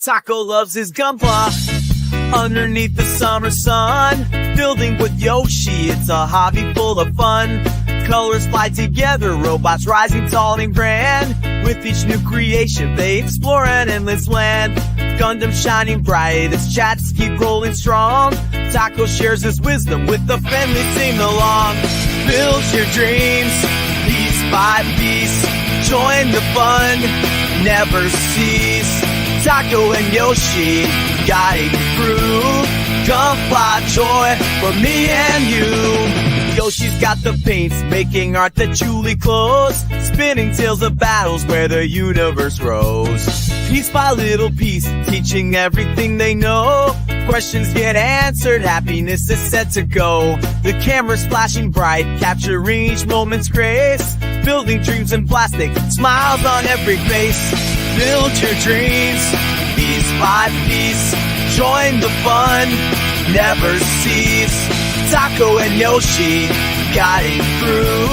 Taco loves his gunpla underneath the summer sun. Building with Yoshi, it's a hobby full of fun. Colors fly together, robots rising tall and grand. With each new creation, they explore an endless land. Gundam shining bright as chats keep rolling strong. Taco shares his wisdom with the friendly sing-along. Build your dreams, piece by piece. Join the fun, never cease. Taco and Yoshi, guiding through. Gunpla joy for me and you. Yoshi's got the paints, making art that truly glows. Spinning tales of battles where the universe rose. Piece by little piece, teaching everything they know. Questions get answered, happiness is set to go. The camera's flashing bright, capturing each moment's grace. Building dreams in plastic, smiles on every face. Build your dreams, piece by piece. Join the fun, never cease. Taco and Yoshi, guiding through.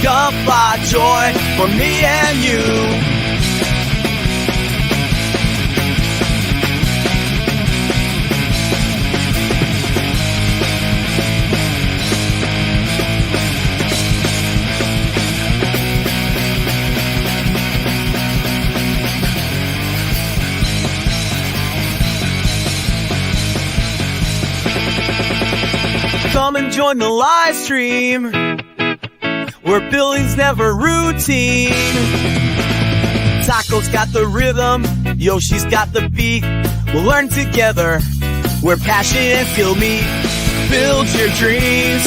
Gunpla joy for me and you. Come and join the live stream, where building's never routine. Taco's got the rhythm, Yoshi's got the beat. We'll learn together, where passion and skill meet. Build your dreams,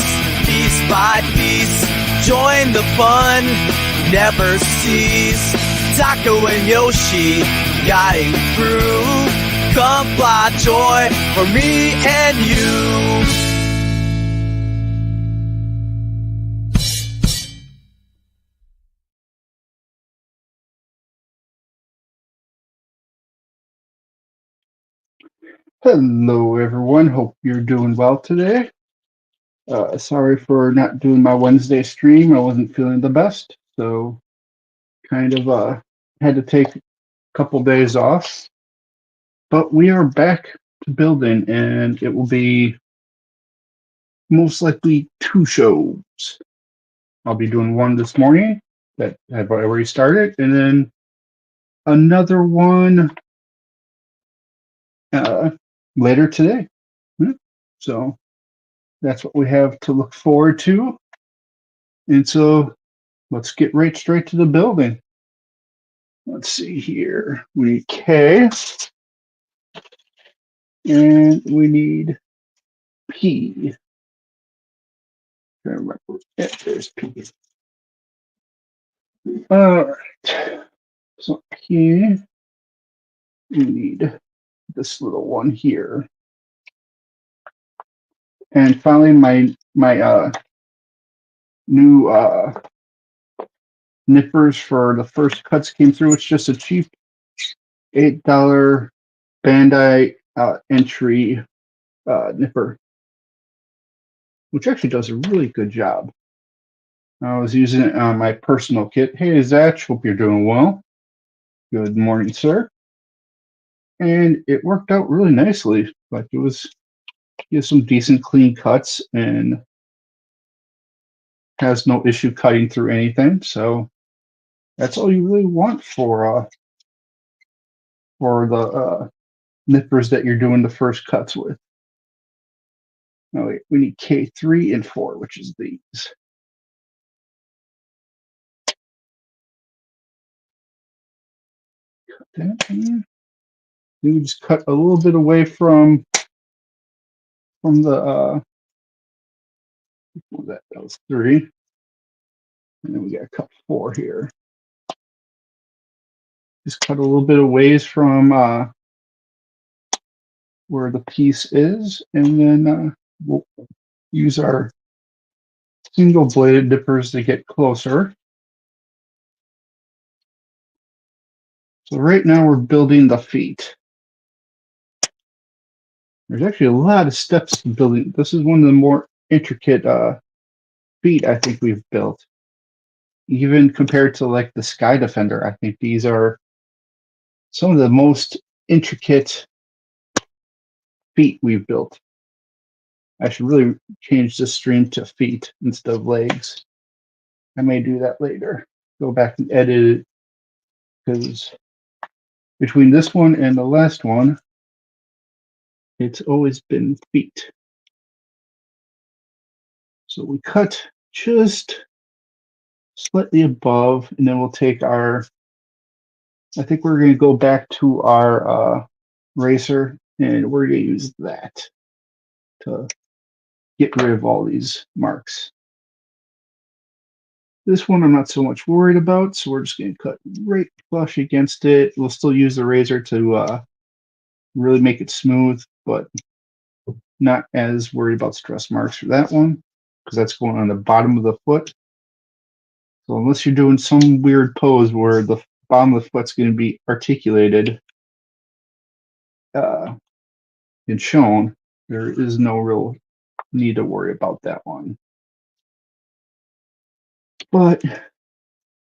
piece by piece. Join the fun, never cease. Taco and Yoshi, guiding through. Gunpla joy for me and you. Hello everyone, hope you're doing well today. Sorry for not doing my Wednesday stream. I wasn't feeling the best, so kind of had to take a couple days off. But we are back to building, and it will be most likely 2 shows. I'll be doing one this morning that I've already started, and then another one later today. So that's what we have to look forward to. And so let's get right straight to the building. Let's see here. We need K. And we need P. Remember, yeah, there's P. All right. So P. We need this little one here. And finally, my new nippers for the first cuts came through. It's just a cheap $8 Bandai entry nipper, which actually does a really good job. I was using it on my personal kit. Hey, Zach, hope you're doing well. Good morning, sir. And it worked out really nicely. Like it was, some decent clean cuts and has no issue cutting through anything. So that's all you really want for the nippers that you're doing the first cuts with. Oh wait, we need K3 and 4, which is these. Cut that in. We just cut a little bit away from the that was 3, and then we got to cut 4 here. Just cut a little bit of ways from where the piece is, and then we'll use our single bladed nippers to get closer. So right now we're building the feet. There's actually a lot of steps to building. This is one of the more intricate feet I think we've built. Even compared to like the Sky Defender, I think these are some of the most intricate feet we've built. I should really change the stream to feet instead of legs. I may do that later. Go back and edit it, because between this one and the last one, it's always been feet. So we cut just slightly above, and then we'll take our, I think we're going to go back to our racer, and we're going to use that to get rid of all these marks. This one I'm not so much worried about, so we're just going to cut right flush against it. We'll still use the razor to really make it smooth, but not as worried about stress marks for that one, because that's going on the bottom of the foot. So unless you're doing some weird pose where the bottom of the foot's going to be articulated and shown, there is no real need to worry about that one. But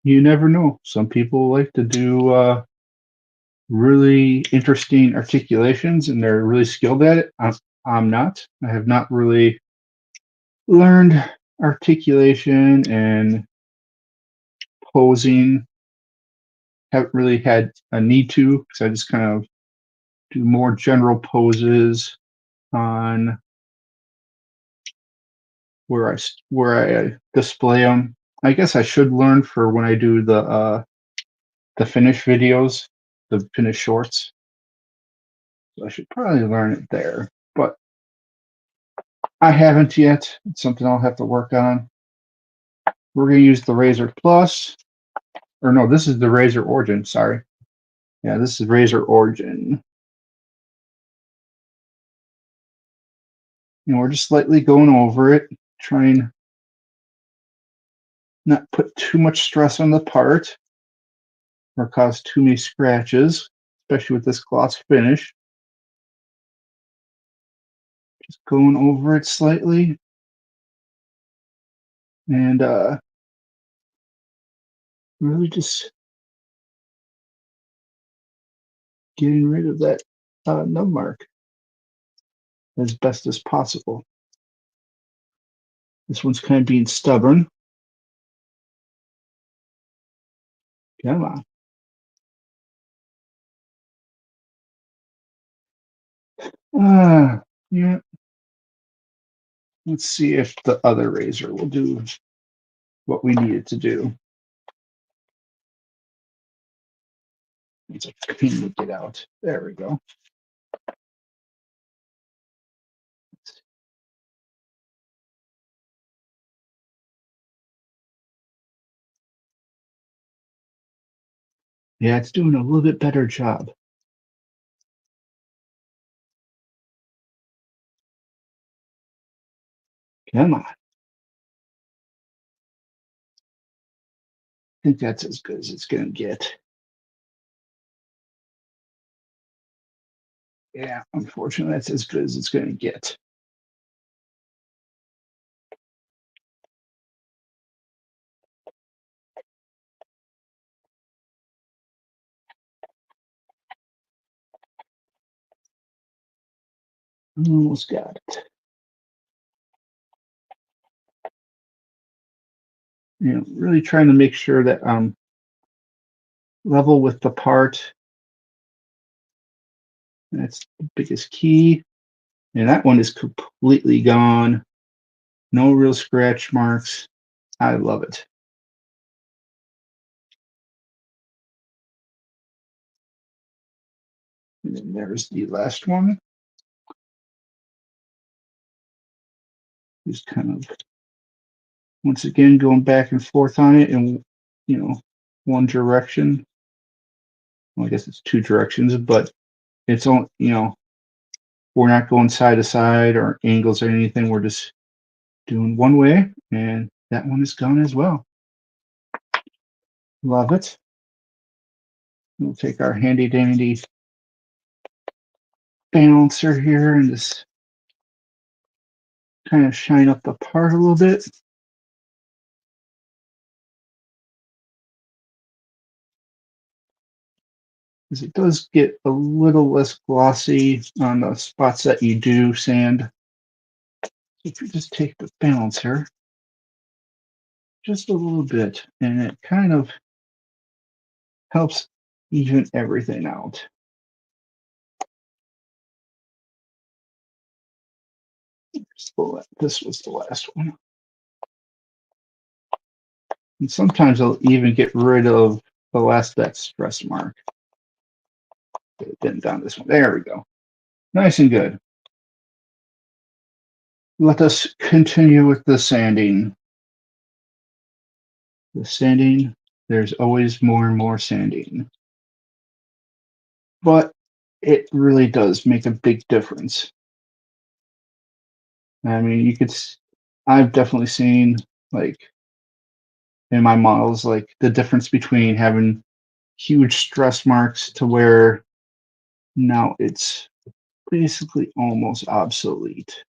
you never know. Some people like to do really interesting articulations, and they're really skilled at it. I'm not. I have not really learned articulation and posing. Haven't really had a need to, because I just kind of do more general poses on where I display them. I guess I should learn for when I do the finish videos, the finish shorts. So I should probably learn it there, but I haven't yet. It's something I'll have to work on. We're going to use the Razor Plus, or no, this is the Razor Origin. Sorry, yeah, this is Razor Origin. And we're just slightly going over it, trying not put too much stress on the part or cause too many scratches, especially with this gloss finish. Just going over it slightly, and really just getting rid of that nub mark as best as possible. This one's kind of being stubborn. Come on. Yeah. Let's see if the other razor will do what we need it to do. It's a pain to get out. There we go. Yeah, it's doing a little bit better job. Come on. I think that's as good as it's going to get. Yeah, unfortunately, that's as good as it's going to get. Almost got it. You know, really trying to make sure that I'm level with the part. That's the biggest key. And that one is completely gone. No real scratch marks. I love it. And then there's the last one. Just kind of, once again, going back and forth on it in, one direction. Well, I guess it's two directions, but it's on, we're not going side to side or angles or anything. We're just doing one way, and that one is gone as well. Love it. We'll take our handy dandy balancer here and just kind of shine up the part a little bit. because it does get a little less glossy on the spots that you do sand. If you just take the balancer just a little bit, and it kind of helps even everything out. This was the last one. And sometimes I'll even get rid of the last that stress mark. Then down this one. There we go. Nice and good. Let us continue with the sanding. The sanding, there's always more and more sanding. But it really does make a big difference. I mean, I've definitely seen, like, in my models, like, the difference between having huge stress marks to where now it's basically almost obsolete.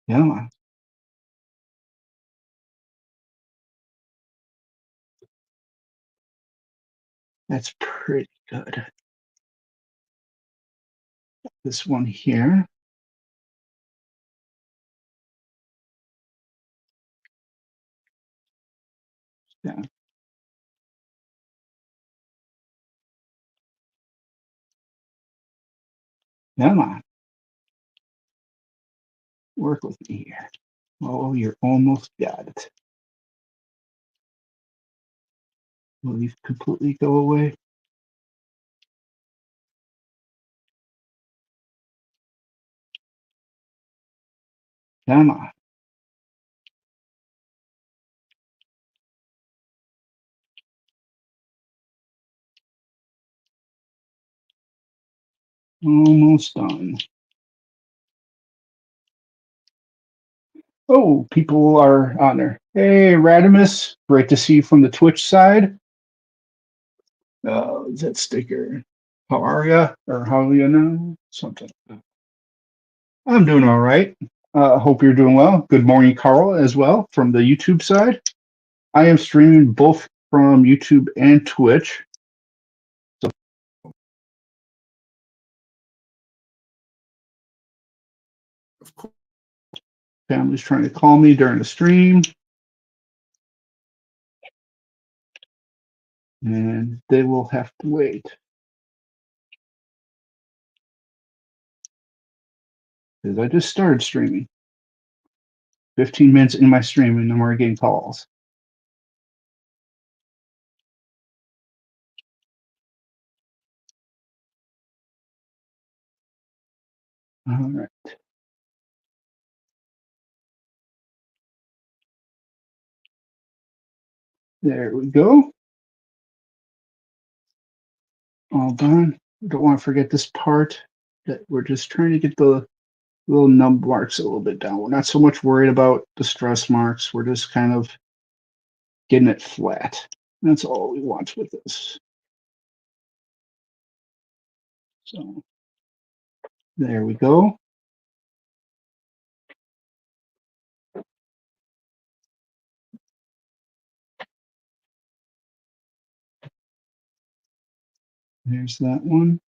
Yeah, that's pretty good. This one here. Yeah. Come on. Work with me here. Oh, you're almost got it. Will you completely go away? Come on. Almost done. Oh, people are on there. Hey, Radimus, great to see you from the Twitch side. Is that sticker? How are ya? Or how you know? Something. I'm doing all right. Hope you're doing well. Good morning, Carl, as well from the YouTube side. I am streaming both from YouTube and Twitch. So of course, family's trying to call me during the stream, and they will have to wait because I just started streaming. 15 minutes in my stream, and then we're getting calls. All right. There we go. All done. Don't want to forget this part that we're just trying to get the little nub marks a little bit down. We're not so much worried about the stress marks. We're just kind of getting it flat. That's all we want with this. So there we go. There's that one.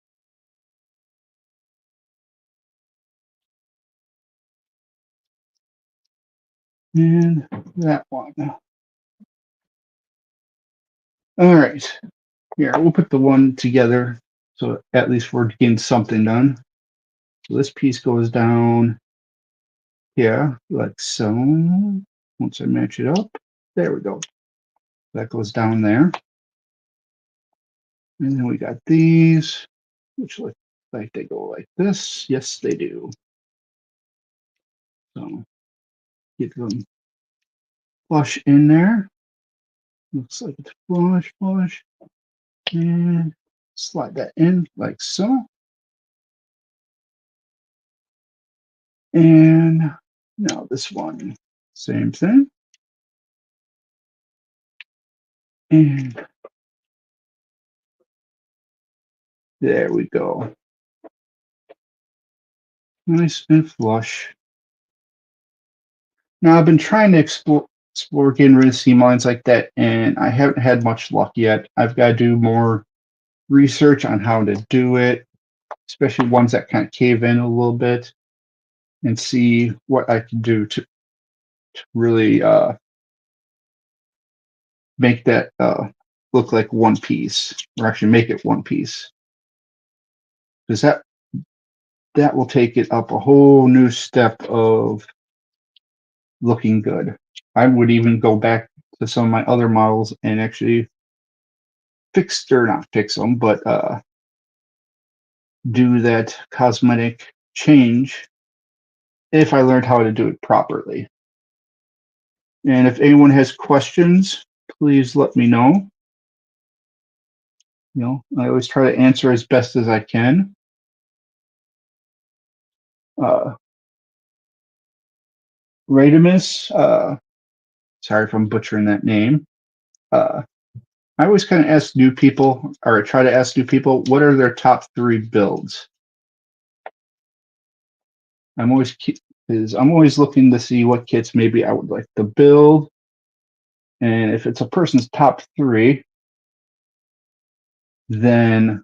And that one. All right. Here, we'll put the one together so at least we're getting something done. So this piece goes down here like so. Once I match it up, there we go. That goes down there. And then we got these, which look like they go like this. Yes, they do. So get them flush in there. Looks like it's flush. And slide that in like so. And now this one, same thing. And there we go. Nice and flush. Now I've been trying to explore. explore getting rid of seam lines like that, and I haven't had much luck yet. I've got to do more research on how to do it, especially ones that kind of cave in a little bit, and see what I can do to really make that look like one piece, or actually make it one piece, because that will take it up a whole new step of looking good. I would even go back to some of my other models and actually not fix them, but do that cosmetic change if I learned how to do it properly. And if anyone has questions, please let me know. You know, I always try to answer as best as I can. Radimus, sorry if I'm butchering that name. I always kind of ask new people, or I try to ask new people, what are their top 3 builds? I'm always looking to see what kits maybe I would like to build, and if it's a person's top 3, then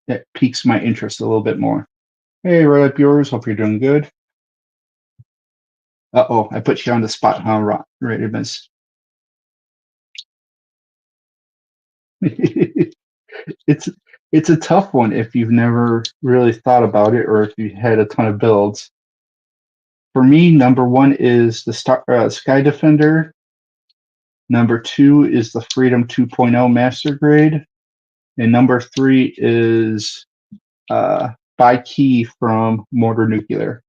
that piques my interest a little bit more. Hey, right up yours. Hope you're doing good. Uh-oh, I put you on the spot, huh, Radimus? It's a tough one if you've never really thought about it, or if you had a ton of builds. For me, number 1 is the Sky Defender. Number 2 is the Freedom 2.0 Master Grade. And number 3 is By Key from Mortar Nuclear.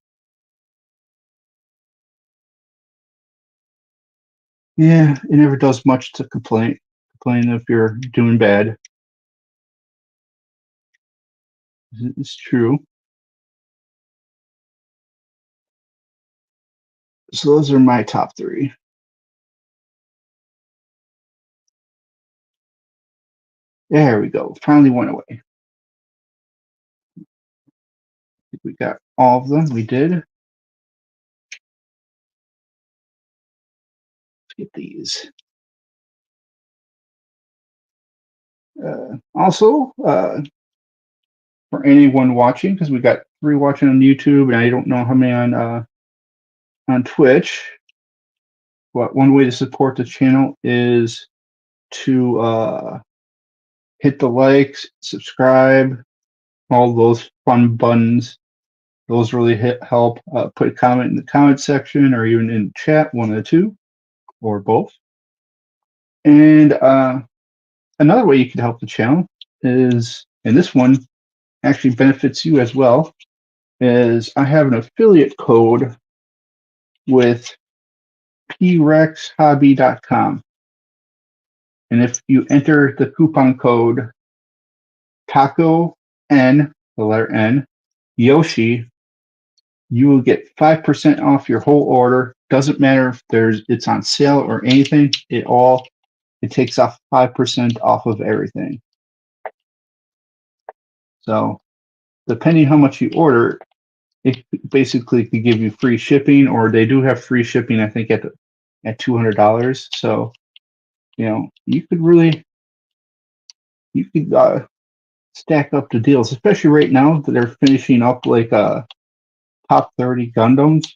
Yeah, it never does much to complain if you're doing bad. It's true. So those are my top 3. There we go. Finally went away. I think we got all of them. We did. Let's get these. Also, for anyone watching, because we got 3 watching on YouTube, and I don't know how many on Twitch. But one way to support the channel is to hit the likes, subscribe, all those fun buttons. Those really help. Put a comment in the comment section, or even in chat, one of the two, or both. And another way you can help the channel is, and this one actually benefits you as well, is I have an affiliate code with prexhobby.com. And if you enter the coupon code Taco N, the letter N, Yoshi, you will get 5% off your whole order. Doesn't matter if it's on sale or anything. It takes off 5% off of everything. So depending how much you order, it basically could give you free shipping, or they do have free shipping, I think, at $200. So, you know, you could stack up the deals, especially right now that they're finishing up like top 30 Gundams.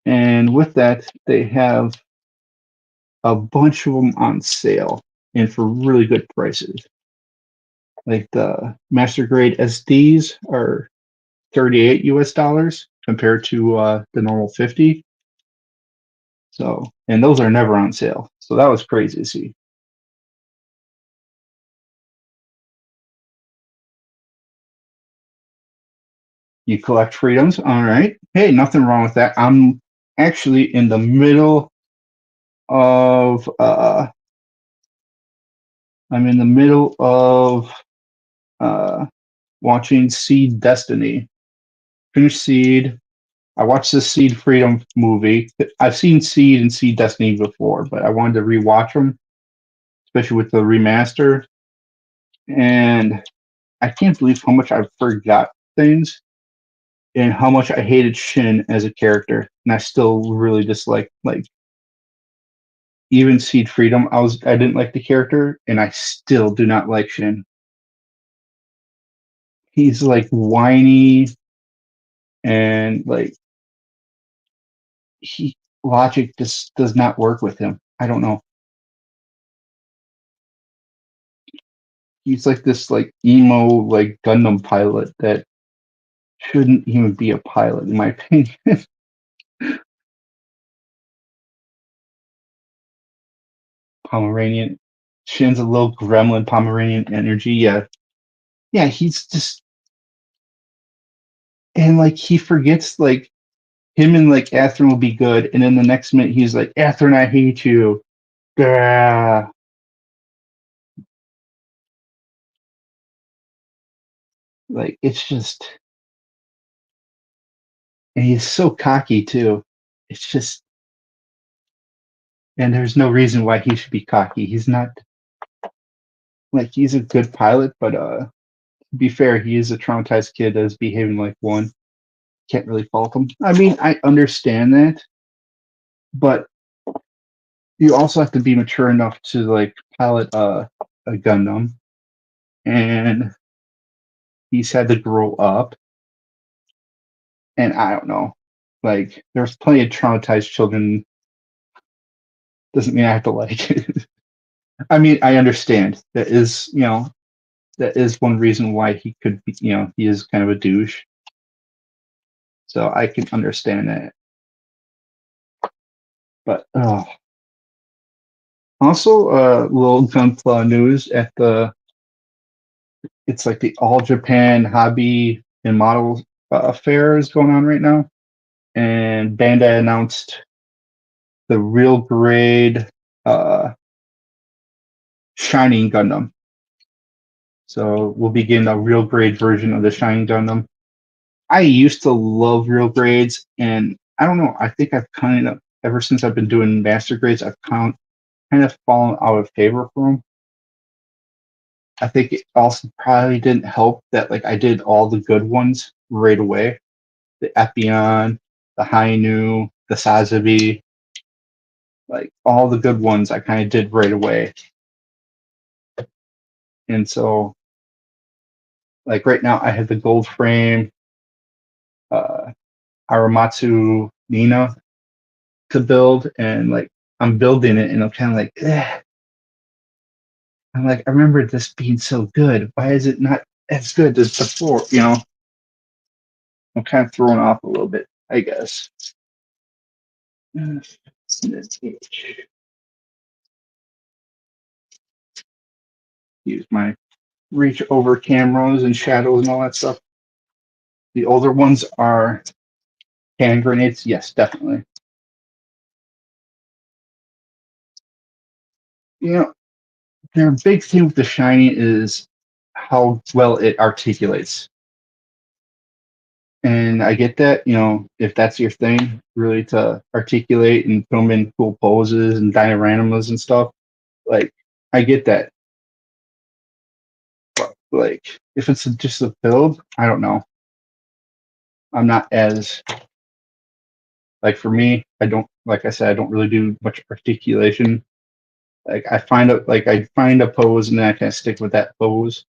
And with that, they have a bunch of them on sale and for really good prices. Like the Master Grade SDs are $38 US compared to the normal 50. So, and those are never on sale. So that was crazy to see. You collect freedoms. All right. Hey, nothing wrong with that. I'm actually in the middle of watching Seed Destiny. Finished Seed. I watched the Seed Freedom movie. I've seen Seed and Seed Destiny before, but I wanted to rewatch them, especially with the remaster. And I can't believe how much I forgot things and how much I hated Shin as a character. And I still really dislike, like, even Seed Freedom, I didn't like the character, and I still do not like Shin. He's like whiny, and like logic just does not work with him. I don't know. He's like this like emo like Gundam pilot that shouldn't even be a pilot in my opinion. Pomeranian. Shin's a little gremlin Pomeranian energy. Yeah. Yeah, he's just, and like he forgets like him and like Atherin will be good, and then the next minute he's like, Atherin, I hate you. Gah. Like it's just, and he's so cocky too. It's just, and there's no reason why he should be cocky. He's not, like, he's a good pilot, but to be fair, he is a traumatized kid that is behaving like one. Can't really fault him. I mean, I understand that, but you also have to be mature enough to like pilot a Gundam, and he's had to grow up. And I don't know, like there's plenty of traumatized children. Doesn't mean I have to like it. I mean, I understand that is, that is one reason why he could be, he is kind of a douche. So I can understand that. But also, little Gunpla news at it's like the All Japan Hobby and Model Fair is going on right now, and Bandai announced the real grade Shining Gundam. So we'll be getting a real grade version of the Shining Gundam. I used to love real grades, and I don't know. I think I've kind of, ever since I've been doing master grades, I've kind of fallen out of favor for them. I think it also probably didn't help that like I did all the good ones right away. The Epion, the Hainu, the Sazabi, like all the good ones I kind of did right away. And so like right now I have the gold frame Aramatsu Nina to build, and like I'm building it and I'm kind of like, I'm like, I remember this being so good. Why is it not as good as before? I'm kind of thrown off a little bit, I guess. Use my reach over cameras and shadows and all that stuff. The older ones are hand grenades. Yes, definitely. Their big thing with the shiny is how well it articulates. And I get that, if that's your thing, really to articulate and film in cool poses and dioramas and stuff, like, I get that. But, like, if it's just a build, I don't know. I'm not as, like, for me, like I said, I don't really do much articulation. Like, I find a pose and then I kind of stick with that pose.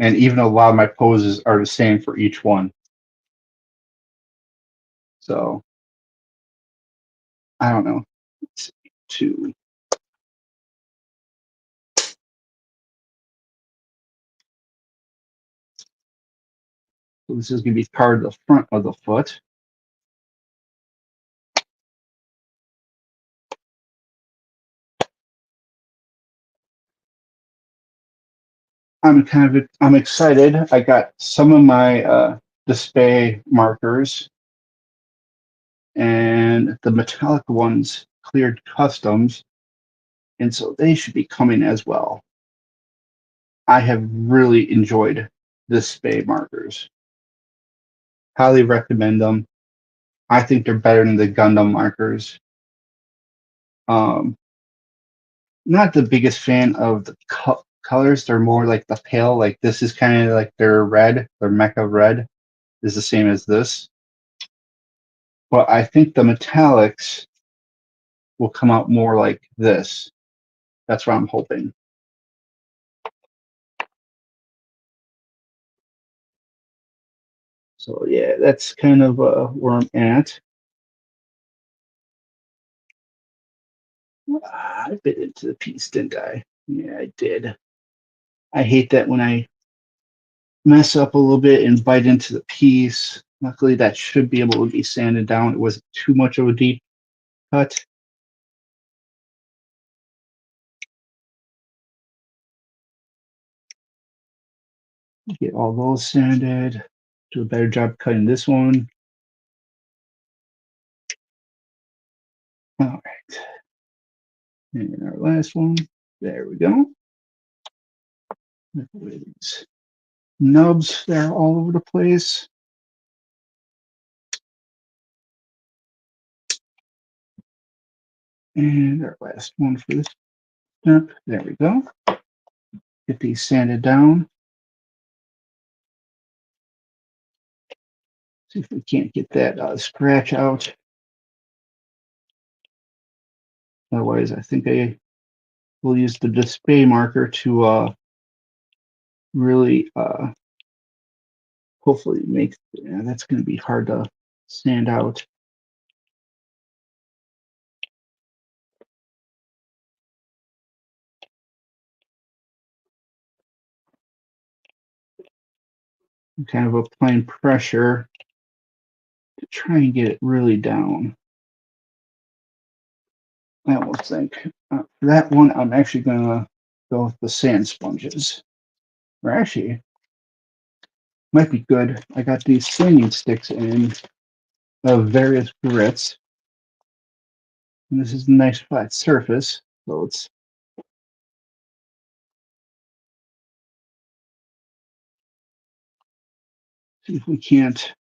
And even a lot of my poses are the same for each one. So, I don't know. Let's see, 2. So this is going to be part of the front of the foot. I'm excited. I got some of my Dspiae markers, and the metallic ones cleared customs, and so they should be coming as well. I have really enjoyed the Dspiae markers. Highly recommend them. I think they're better than the Gundam markers. Not the biggest fan of the colors. They're more like the pale. Like this is kind of like their red. Their mecha red is the same as this. But I think the metallics will come out more like this. That's what I'm hoping. So yeah, that's kind of where I'm at. I bit into the piece, didn't I? Yeah, I did. I hate that when I mess up a little bit and bite into the piece. Luckily, that should be able to be sanded down. It wasn't too much of a deep cut. Get all those sanded. Do a better job cutting this one. All right. And our last one. There we go. These nubs, they're all over the place. And our last one for this step. There we go. Get these sanded down. See if we can't get that scratch out. Otherwise, I think I will use the Dspiae marker to really hopefully make. Yeah, that's going to be hard to sand out. I'm kind of applying pressure to try and get it really down. I almost think for that one, I'm actually going to go with the sand sponges. Or actually, might be good. I got these sanding sticks in of various grits. And this is a nice flat surface, so let's see if we can't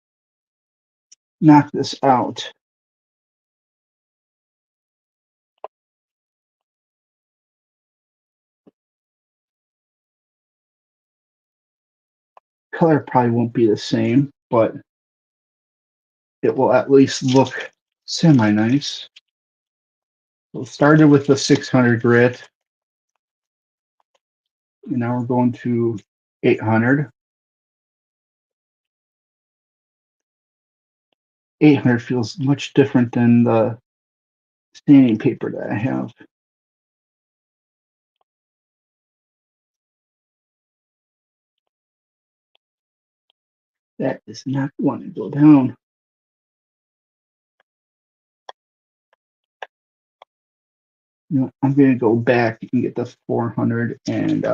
knock this out. Color probably won't be the same, but it will at least look semi-nice. So started with the 600 grit, and now we're going to 800. 800 feels much different than the sanding paper that I have. That is not going to go down. You know, I'm going to go back and get the 400 and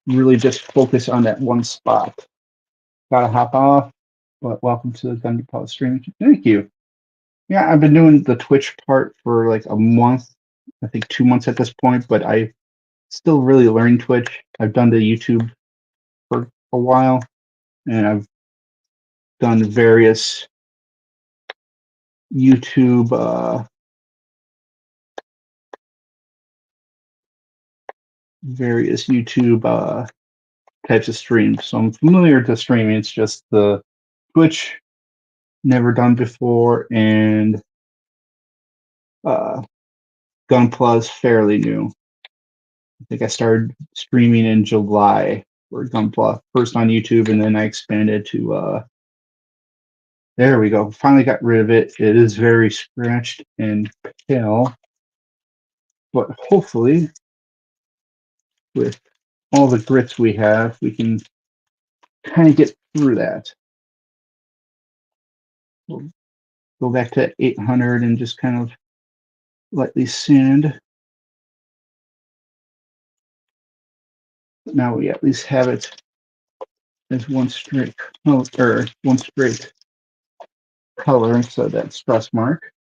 really just focus on that one spot. Gotta hop off, but welcome to the Gundam stream. Thank you. Yeah, I've been doing the Twitch part for like a month, I think 2 months at this point, but I still really learning Twitch. I've done the YouTube for a while, and I've done various YouTube types of streams. So I'm familiar to streaming. It's just the Twitch never done before, and Gunpla fairly new. I think I started streaming in July for Gunpla, first on YouTube, and then I expanded to there we go. Finally got rid of it. It is very scratched and pale, but hopefully with all the grits we have, we can kind of get through that. We'll go back to 800 and just kind of lightly sand. But now we at least have it as one straight color, or one straight color instead of that stress mark.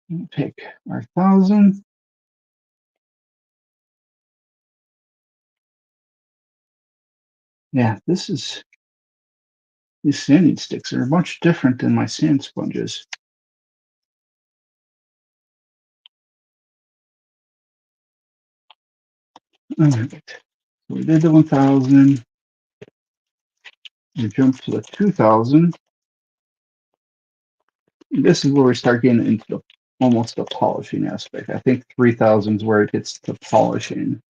We'll pick our 1000. Yeah, these sanding sticks are much different than my sand sponges. All right, so we did the 1000. We jump to the 2000. This is where we start getting into the almost the polishing aspect. I think 3000 is where it gets to polishing.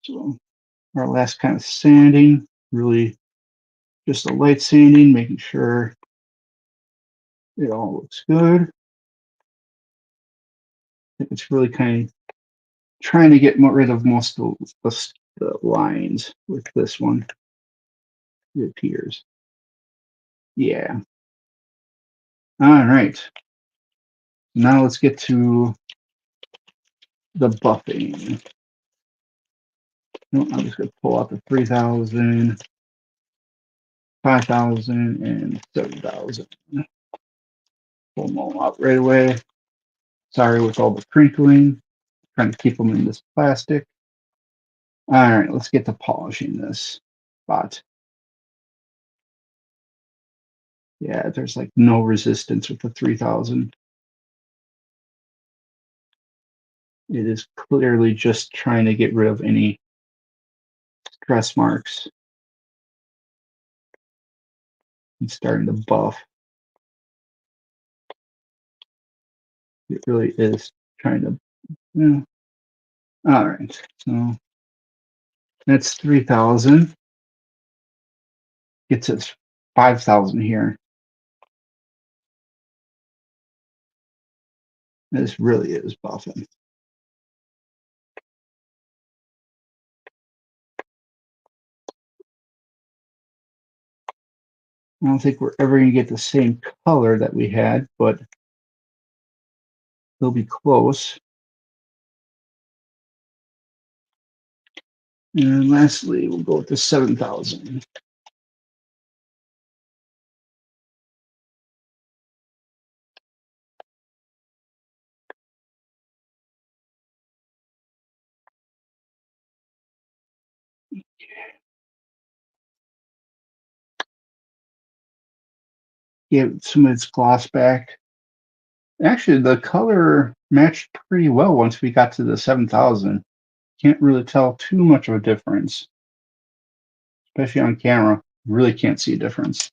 So our last kind of sanding, really just a light sanding, making sure it all looks good. I think it's really kind of trying to get rid of most of the lines with this one. It appears. Yeah. All right. Now let's get to the buffing. No, I'm just going to pull out the 3000, 5000, and 7000. Pull them all out right away. Sorry with all the crinkling. Trying to keep them in this plastic. All right, let's get to polishing this spot. Yeah, there's like no resistance with the 3000. It is clearly just trying to get rid of any stress marks. It's starting to buff. It really is trying to. Yeah. All right, so that's 3000. Gets us 5000 here. This really is buffing. I don't think we're ever going to get the same color that we had, but they'll be close. And lastly, we'll go with the 7000. Give some of its gloss back. Actually, the color matched pretty well once we got to the 7000. Can't really tell too much of a difference, especially on camera. Really can't see a difference.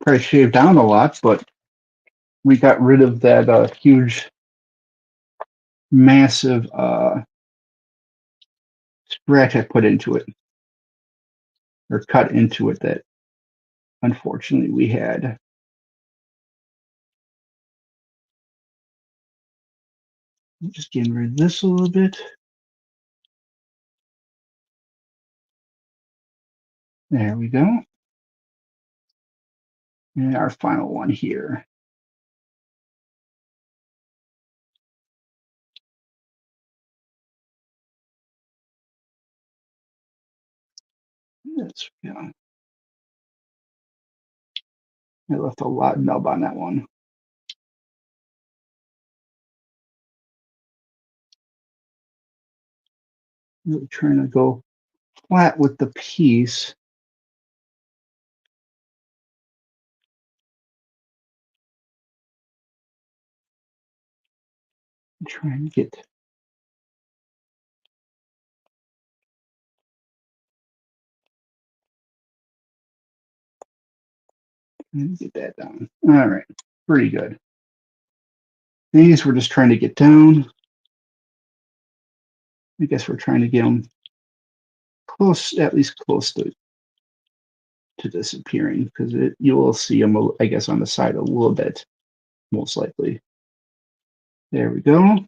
Probably shaved down a lot, but we got rid of that huge, massive scratch I put into it, or cut into it that unfortunately we had. Just getting rid of this a little bit. There we go. And our final one here. That's, yeah. I left a lot of nub on that one. Really trying to go flat with the piece. Trying to get that down. All right, pretty good. These we're just trying to get down. I guess we're trying to get them close, at least close to disappearing, because you will see them, I guess, on the side a little bit, most likely. There we go.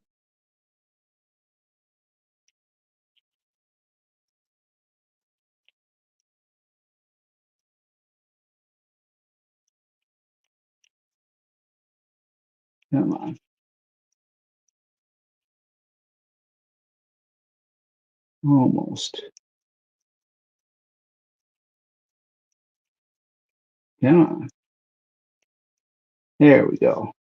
Come on. Almost. Come on. There we go.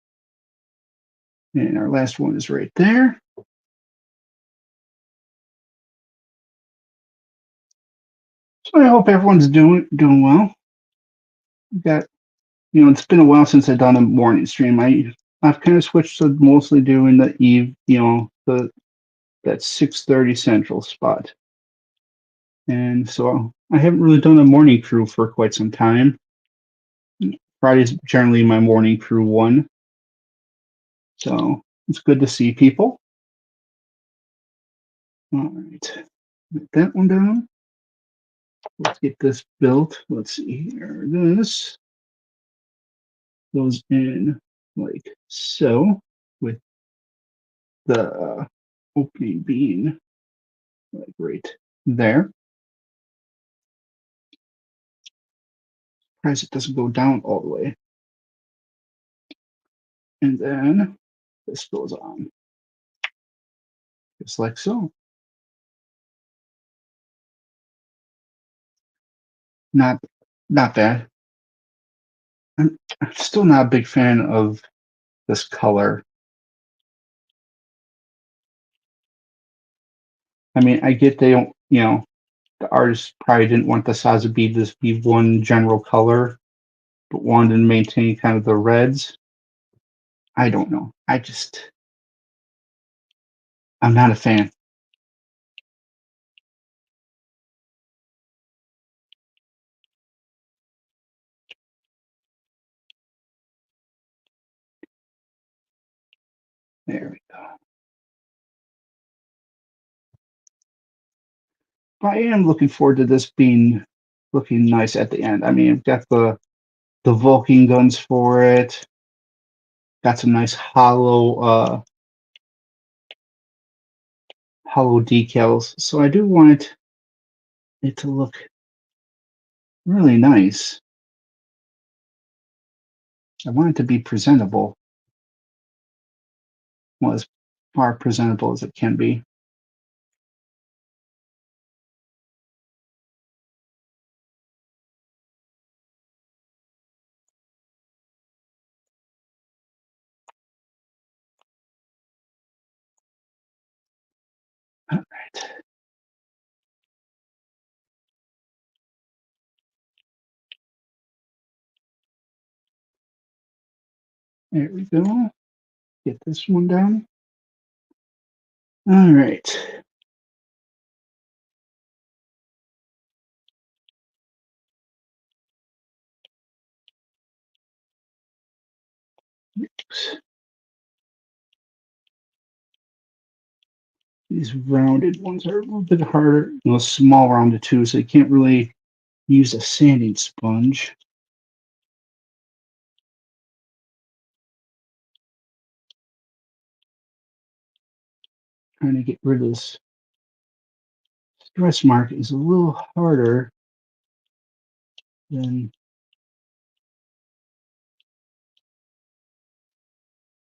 And our last one is right there. So I hope everyone's doing well. We got, it's been a while since I've done a morning stream. I've kind of switched to mostly doing the that 6:30 Central spot. And so I haven't really done a morning crew for quite some time. Friday's generally my morning crew one. So it's good to see people. All right. Get that one down. Let's get this built. Let's see here. This goes in like so with the opening being like right there. Surprised it doesn't go down all the way. And then this goes on just like so. Not not bad. I'm still not a big fan of this color. I mean, I get they don't, the artist probably didn't want the Sazabi to be one general color, but wanted to maintain kind of the reds. I don't know. I'm not a fan. There we go. But I am looking forward to this being looking nice at the end. I mean, I've got the Vulcan guns for it. Got some nice hollow decals. So I do want it to look really nice. I want it to be presentable. Well, as far presentable as it can be. All right. There we go. Get this one down. All right. Oops. These rounded ones are a little bit harder. Small rounded too, so you can't really use a sanding sponge. Trying to get rid of this stress mark is a little harder than.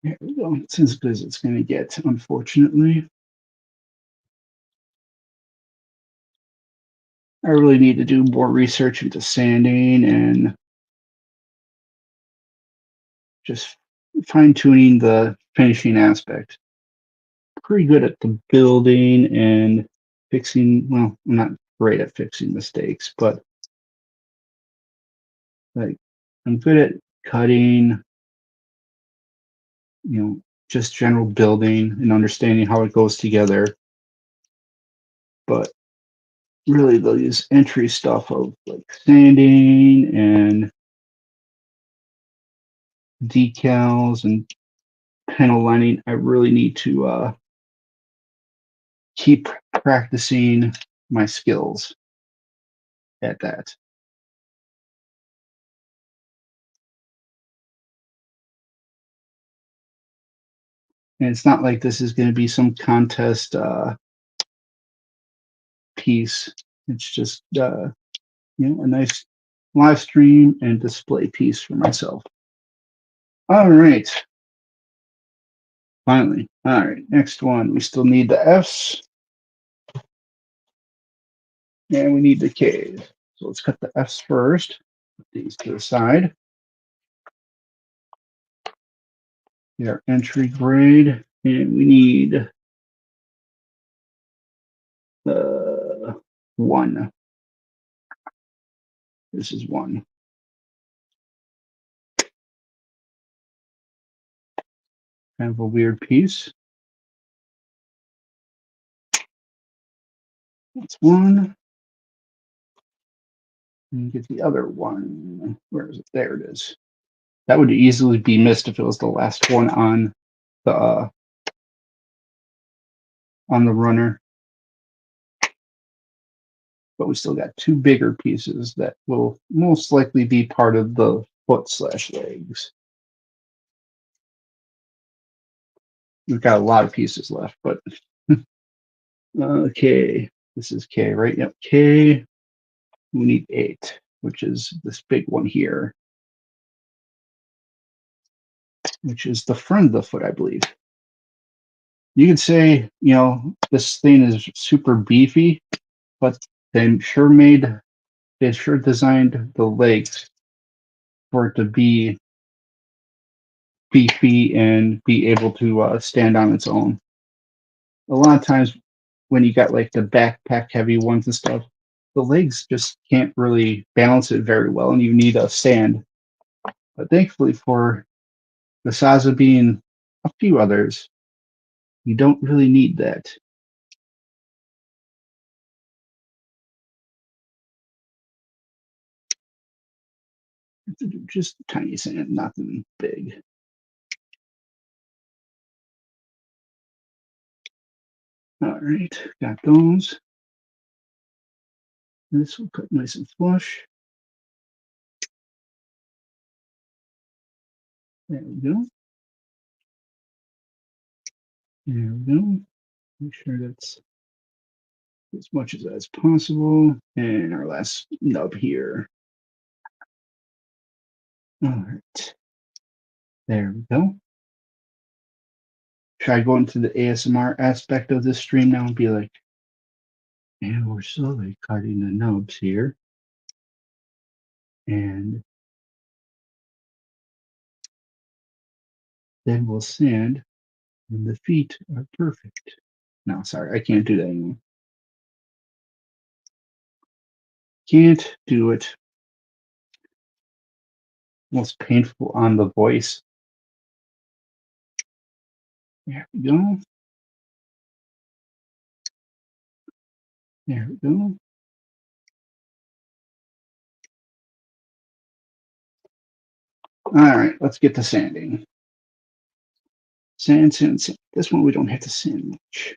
There we go. It's as good as it's going to get, unfortunately. I really need to do more research into sanding and just fine tuning the finishing aspect. Pretty good at the building and fixing. Well, I'm not great at fixing mistakes, but like I'm good at cutting, just general building and understanding how it goes together. But really, these entry stuff of like sanding and decals and panel lining, I really need to keep practicing my skills at that. And it's not like this is going to be some contest piece. It's just a nice live stream and display piece for myself. All right. Finally. All right. Next one. We still need the Fs. And we need the Ks. So let's cut the Fs first. Put these to the side. Our entry grade. And we need 1. This is 1. Kind of a weird piece. That's 1. And get the other one. Where is it? There it is. That would easily be missed if it was the last one the on the runner. But we still got two bigger pieces that will most likely be part of the foot/legs. We've got a lot of pieces left, but okay. This is K, right? Yep, K. We need 8, which is this big one here, which is the front of the foot, I believe. You could say, this thing is super beefy, but they sure designed the legs for it to be beefy and be able to stand on its own. A lot of times when you got like the backpack heavy ones and stuff, the legs just can't really balance it very well, and you need a stand. But thankfully for the Sazabi and a few others, you don't really need that. Just tiny sand, nothing big. All right, got those. This will cut nice and flush. There we go. There we go. Make sure that's as much as that's possible. And our last nub here. All right. There we go. Should I go into the ASMR aspect of this stream now and be like, and we're slowly cutting the nubs here. And then we'll sand, and the feet are perfect. No, sorry, I can't do that anymore. Can't do it. Most painful on the voice. There we go. There we go. All right, let's get to sanding. Sand, sand, sand. This one we don't have to sand much.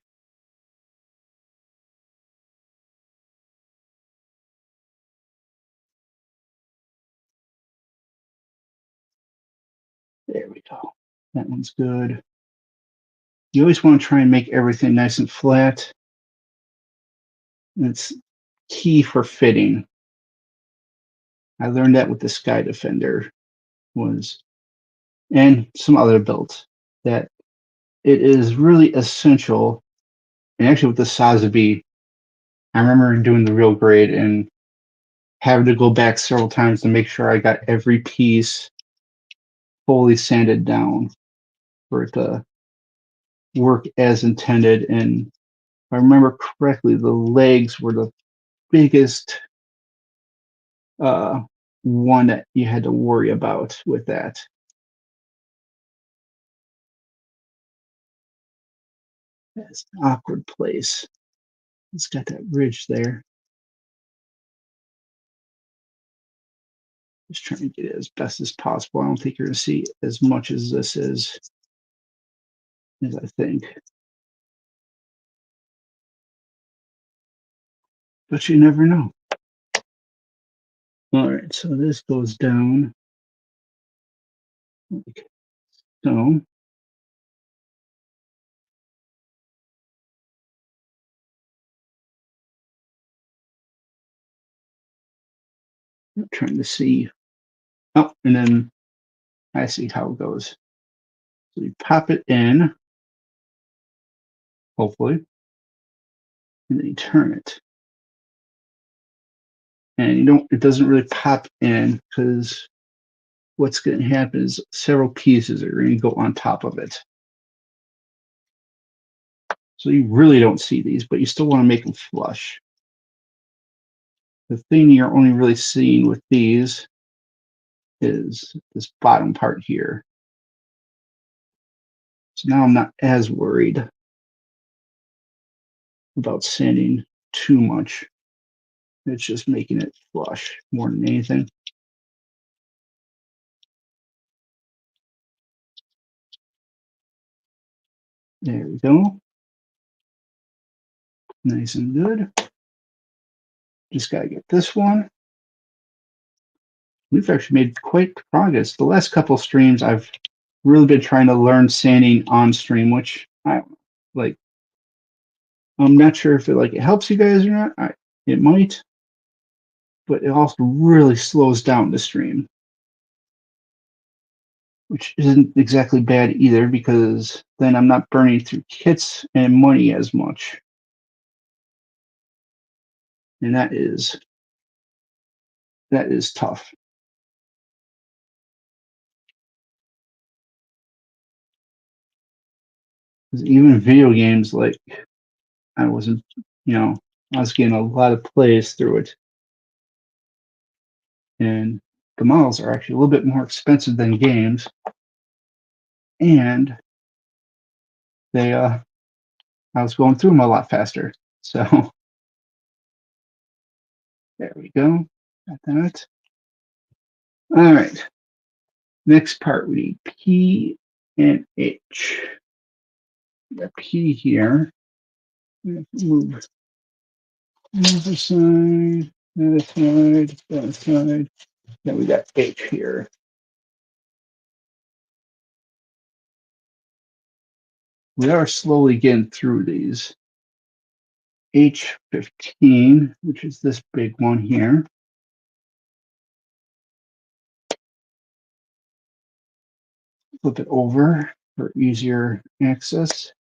There we go. That one's good. You always want to try and make everything nice and flat. It's key for fitting. I learned that with the Sky Defender and some other builds, that it is really essential. And actually with the Sazabi, I remember doing the real grade and having to go back several times to make sure I got every piece fully sanded down for it to work as intended. And if I remember correctly, the legs were the biggest one that you had to worry about with that. That's an awkward place. It's got that ridge there. Just trying to get it as best as possible. I don't think you're going to see as much as this is as I think. But you never know. All right, so this goes down like so. I'm trying to see. Oh, and then I see how it goes. So you pop it in, hopefully, and then you turn it. And it doesn't really pop in because what's going to happen is several pieces are going to go on top of it. So you really don't see these, but you still want to make them flush. The thing you're only really seeing with these is this bottom part here. So now I'm not as worried about sanding too much. It's just making it flush more than anything. There we go. Nice and good. Just got to get this one. We've actually made quite progress. The last couple streams, I've really been trying to learn sanding on stream, which I like. I'm not sure if it helps you guys or not. It might, but it also really slows down the stream, which isn't exactly bad either because then I'm not burning through kits and money as much, and that is tough. Because even video games, like I wasn't, I was getting a lot of plays through it, and the models are actually a little bit more expensive than games, and I was going through them a lot faster. So there we go. Got that. All right. Next part, we need P and H. We got P here. Move this side, that side, that side. Then we got H here. We are slowly getting through these. H15, which is this big one here. Flip it over for easier access.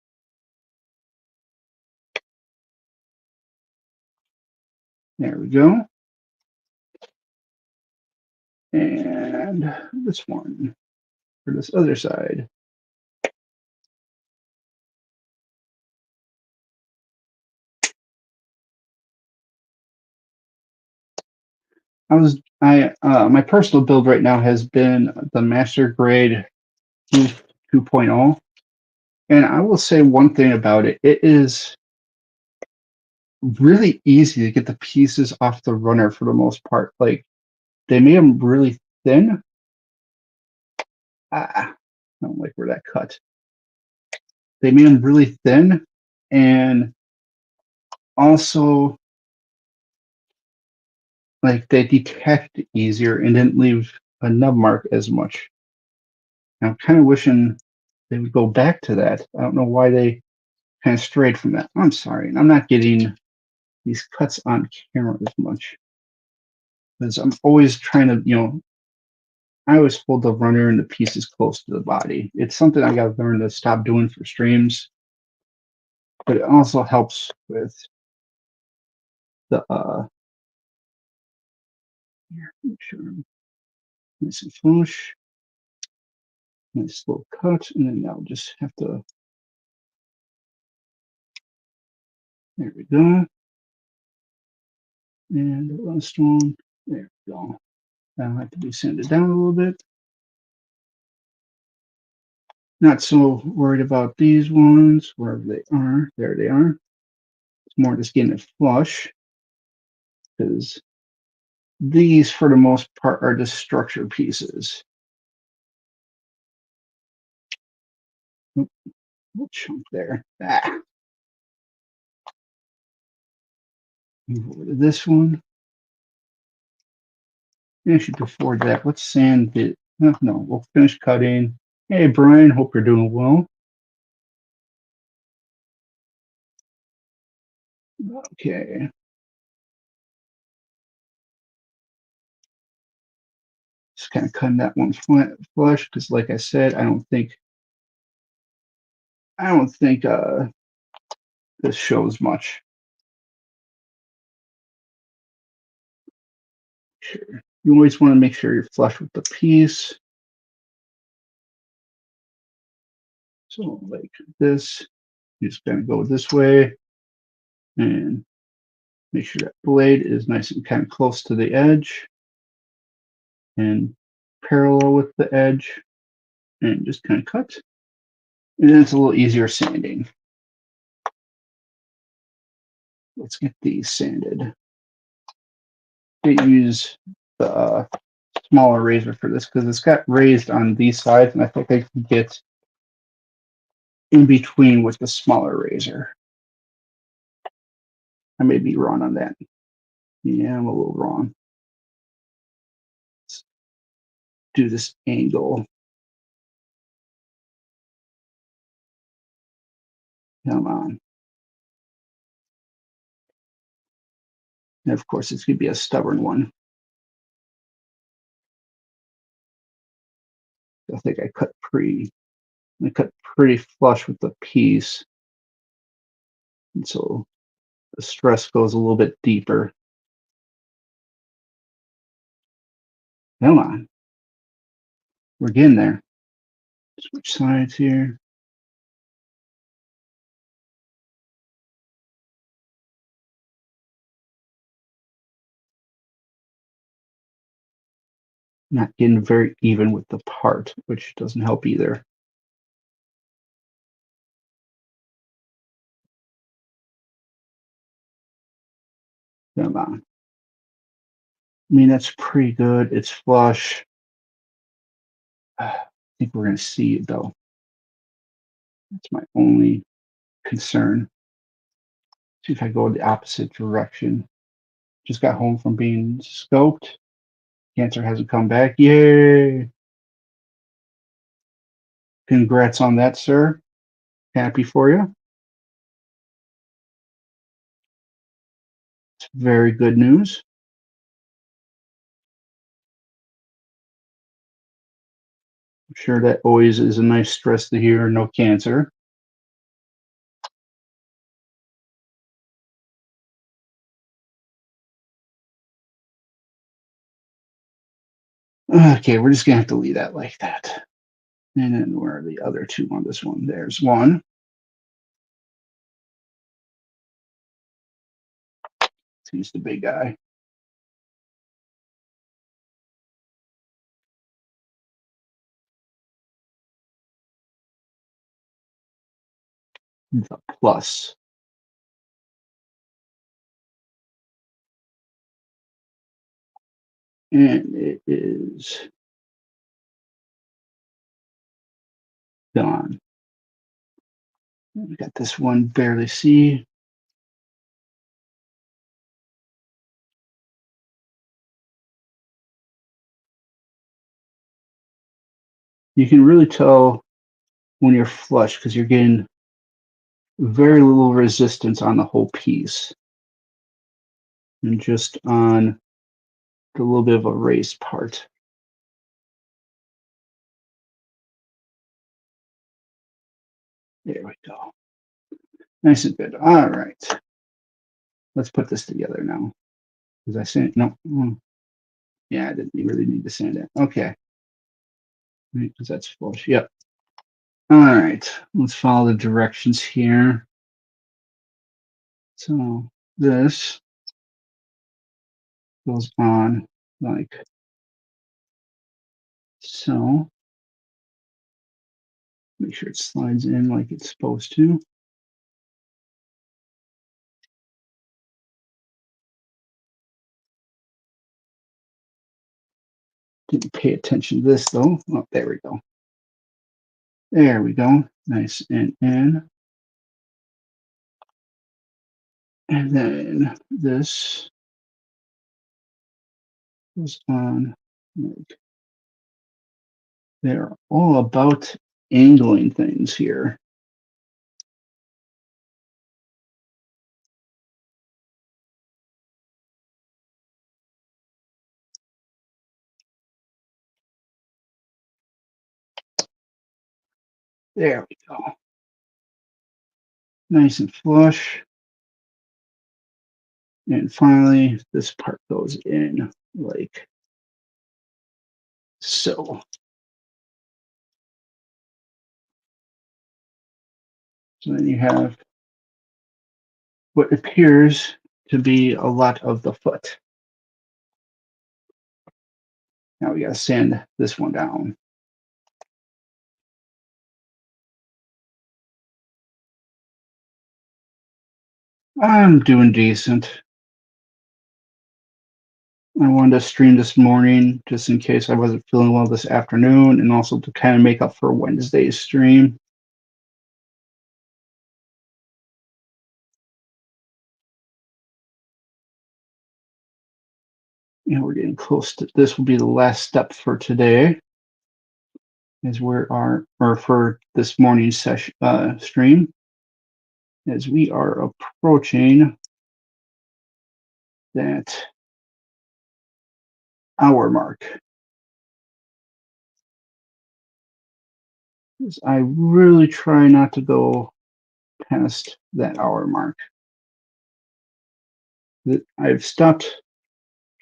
There we go. And this one for this other side. My personal build right now has been the Master Grade 2.0, and I will say one thing about it: it is really easy to get the pieces off the runner for the most part. Like they made them really thin. I don't like where that cut. They made them really thin, and also like they detect easier and didn't leave a nub mark as much. I'm kind of wishing they would go back to that. I don't know why they kind of strayed from that. I'm sorry. I'm not getting these cuts on camera as much because I'm always trying to, I always hold the runner and the pieces close to the body. It's something I got to learn to stop doing for streams, but it also helps with the, make sure I'm nice and flush, nice little cut, and then I'll just have to, there we go. And the last one, there we go. That'll have to be sanded down a little bit. Not so worried about these ones, wherever they are. There they are. It's more just getting it flush, because these, for the most part, are just structure pieces. Little chunk there. Move over to this one. Actually, before that, let's sand it. No, we'll finish cutting. Hey, Brian, hope you're doing well. Okay. Just kind of cutting that one flush because, like I said, I don't think this shows much. Sure. You always want to make sure you're flush with the piece. So like this, you're just gonna go this way and make sure that blade is nice and kind of close to the edge and parallel with the edge, and just kind of cut. And then it's a little easier sanding. Let's get these sanded. I use the smaller razor for this because it's got raised on these sides, and I think I can get in between with the smaller razor. I may be wrong on that. Yeah, I'm a little wrong. Let's do this angle. Come on. And of course, it's going to be a stubborn one. I think I cut pretty flush with the piece. And so the stress goes a little bit deeper. Come on. We're getting there. Switch sides here. Not getting very even with the part, which doesn't help either. Come on. I mean, that's pretty good. It's flush. I think we're going to see it, though. That's my only concern. See if I go the opposite direction. Just got home from being scoped. Cancer hasn't come back. Yay! Congrats on that, sir. Happy for you. It's very good news. I'm sure that always is a nice stress to hear. No cancer. Okay, we're just going to have to leave that like that. And then where are the other two on this one? There's one. He's the big guy. The plus. And it is gone. We got this one barely see. You can really tell when you're flush because you're getting very little resistance on the whole piece. And just on the little bit of a raised part. There we go. Nice and good. All right. Let's put this together now. Was I saying no? Yeah, I didn't really need to sand it. Okay. Because that's flush. Yep. All right. Let's follow the directions here. So this goes on like so. Make sure it slides in like it's supposed to. Didn't pay attention to this though. Oh, there we go. There we go. Nice and in. And then this goes on. Like, they're all about angling things here. There we go. Nice and flush. And finally, this part goes in like so. So then you have what appears to be a lot of the foot. Now we got to sand this one down. I'm doing decent. I wanted to stream this morning just in case I wasn't feeling well this afternoon and also to kind of make up for Wednesday's stream. And we're getting close to this. Will be the last step for today, as we are, or for this morning's session stream, as we are approaching that hour mark. I really try not to go past that hour mark. I've stopped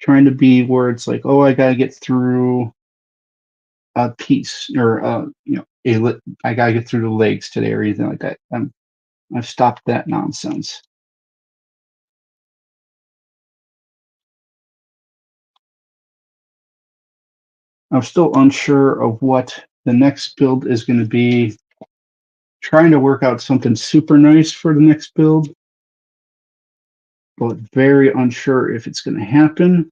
trying to be where it's like, oh, I got to get through a piece, or I got to get through the legs today or anything like that. I've stopped that nonsense. I'm still unsure of what the next build is going to be. Trying to work out something super nice for the next build, but very unsure if it's going to happen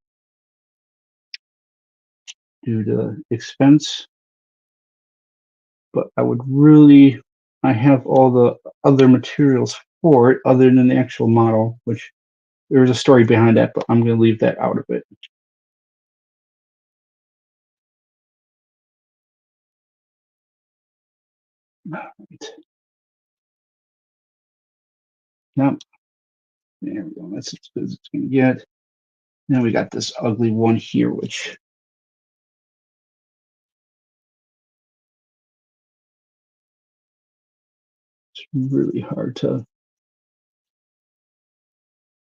due to expense. But I have all the other materials for it other than the actual model, which there's a story behind that, but I'm going to leave that out of it. Right. Now, there we go. That's as good as it's going to get. Now we got this ugly one here, which it's really hard to.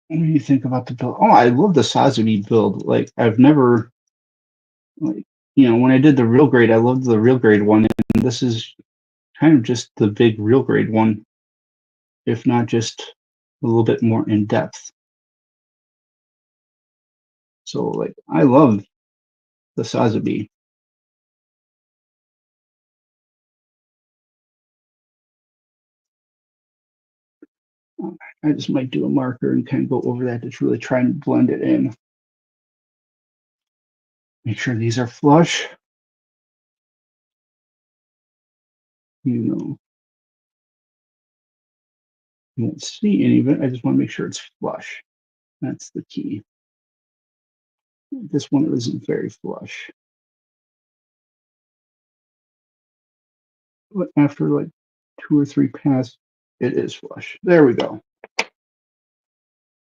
What do you think about the build? Oh, I love the Sazabi build. Like, I've never, like, when I did the real grade, I loved the real grade one, and this is kind of just the big real grade one, if not just a little bit more in depth. So, like, I love the Sazabi. I just might do a marker and kind of go over that to really try and blend it in. Make sure these are flush. You won't see any of it. I just want to make sure it's flush. That's the key. This one isn't very flush. But after like 2 or 3 passes, it is flush. There we go.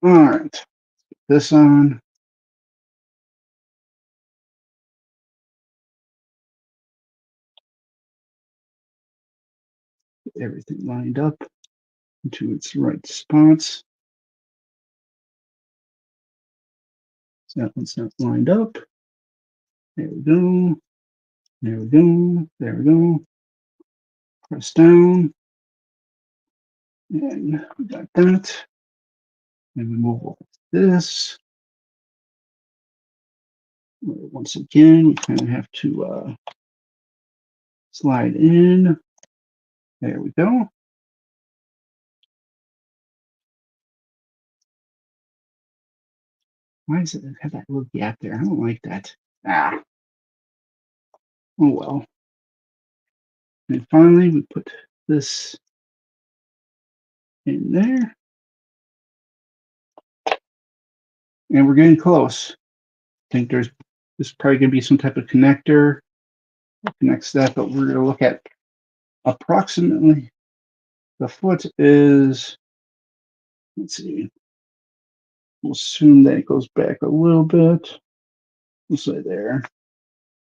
All right. Put this on. Get everything lined up into its right spots. So that one's not lined up. There we go. There we go. There we go. Press down. And we got that. And we move over to this. Once again, we kind of have to slide in. There we go. Why does it have that little gap there? I don't like that. Ah. Oh well. And finally, we put this in there. And we're getting close. I think this is probably going to be some type of connector that connects that, but we're going to look at approximately the foot is, let's see, we'll assume that it goes back a little bit. We'll say there.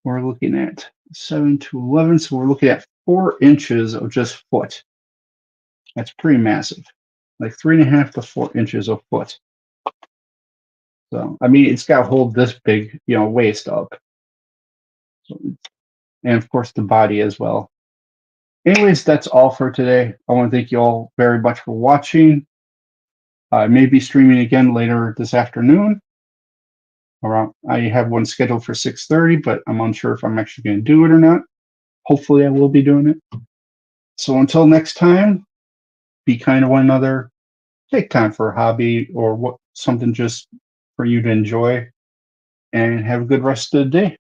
We're looking at 7 to 11, so we're looking at 4 inches of just foot. That's pretty massive, like 3.5 to 4 inches of foot. So, I mean, it's got to hold this big, waist up. So, and of course, the body as well. Anyways, that's all for today. I want to thank you all very much for watching. I may be streaming again later this afternoon. I have one scheduled for 6:30, but I'm unsure if I'm actually going to do it or not. Hopefully, I will be doing it. So until next time, be kind to one another. Take time for a hobby or something just for you to enjoy, and have a good rest of the day.